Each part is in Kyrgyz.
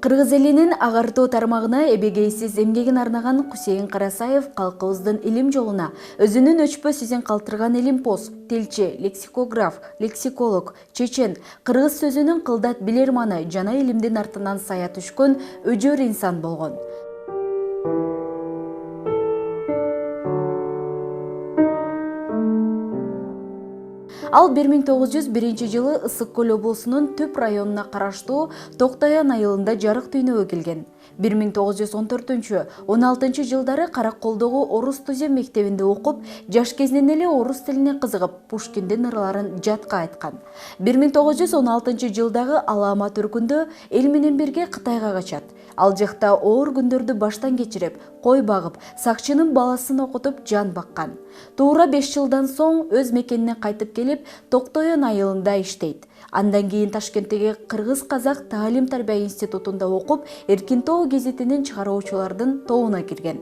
Кыргыз элинин агартуу тармагына эбегейсиз эмгегин арнаган Кусейин Карасаев калкыбыздын илим жолуна өзүнүн өчпөс изин калтырган илимпоз, тилчи, лексикограф, лексиколог, чечен, кыргыз сөзүнүн кылдат билерманы жана илимдин артынан сая түшкөн өжөр инсан болгон. Ал 1901 Ысык Көл облусунун Түп районуна караштуу Токтоян айылында жарык дүйнөгө келген. 1914-16 жылдары Караколдогу орус түзем мектебинде окуп, жаш кезинен эле орус тилине кызыгып, Пушкиндин ырларын жатка айткан. 1916 жылдагы Алама түркүндө эл менен бирге Кытайга качат. Ал жакта оор күндөрдү баштан кечирип, кой багып, сакчынын баласын окутуп жан баккан. Туура 5 жылдан соң өз мекенине кайтып келип, Токтоян айылында иштейт. Андан кийин Ташкенттеги Кыргыз-Казак таалим-тарбия институтунда окуп, Эркин-Тоо гезитинин чыгаруучулардын тобуна кирген.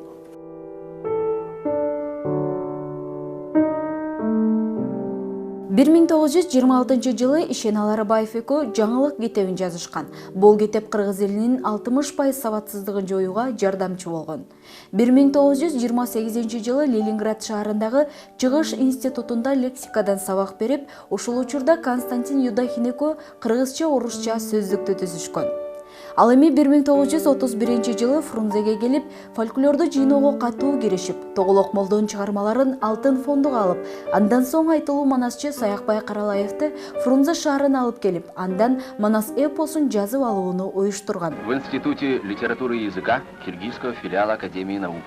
1926 жылы Ишенал Арабаев экөө жаңылык кетебин жазышкан. Бул кетеп кыргыз элинин 60% сабатсыздыгын жоюуга жардамчы болгон. 1928 жылы Ленинград шаарындагы Чыгыш институтунда лексикадан сабак берип, ушул учурда Константин Юдахин экөө кыргызча-орусча сөздүктү түзүшкөн. Ал эми 1931 жылы Фрунзеге келип, фольклорду жыйноого катуу киришип, Тоголок Молдонун чыгармаларын алтын фондуга алып, андан соң айтылуу манасчы Саякбай Каралаевди Фрунзе шаарына алып келип, андан манас эпосун жазып алууну уюштурган. В Институте литературы и языка Киргизского филиала Академии наук.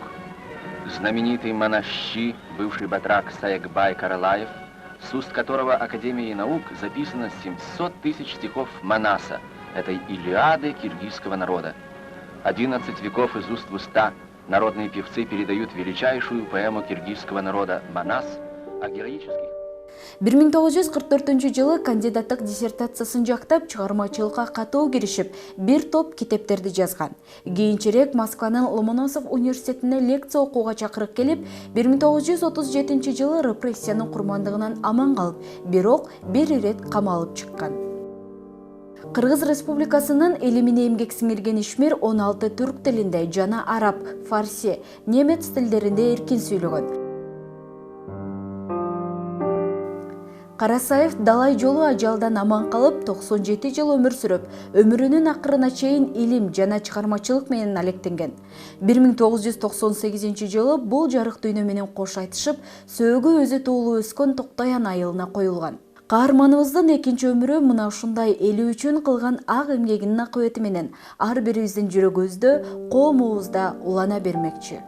Знаменитый монашчи, бывший батрак Саякбай Каралаев, с уст которого Академии наук записано 700 тысяч стихов Манаса, этой Илиады киргизского народа. 11 веков из уст в уста народные певцы передают величайшую поэму киргизского народа «Манас» о героических... 1944 жылы кандидаттык диссертациясын жактап, чыгармачылыкка катуу киришип, бир топ китептерди жазган. Кийинчерээк Москванын Ломоносов университетине лекция окууга чакырып келип, 1937 жылы репрессиянын курмандыгынан аман калып, бирок бир ирет камалып чыккан. Кыргыз Республикасынын илимине эмгек сиңирген ишмер 16 түрк тилинде жана араб, фарси, немец тилдеринде эркин сүйлөгөн. Карасаев далай жолу ажалдан аман калып, 97 жыл өмүр сүрүп, өмүрүнүн акырына чейин илим жана чыгармачылык менен алектенген. 1998 жылы бул жарык дүйнө менен кош айтышып, сөөгү өзү туулуу өскөн Токтоян айылына коюлган. Каарманыбыздын экинчи өмүрү мына ушундай эли үчүн кылган ак эмгегинин акыбети менен ар бирибиздин жүрөгүбүздө, коомубузда улана бермекчи.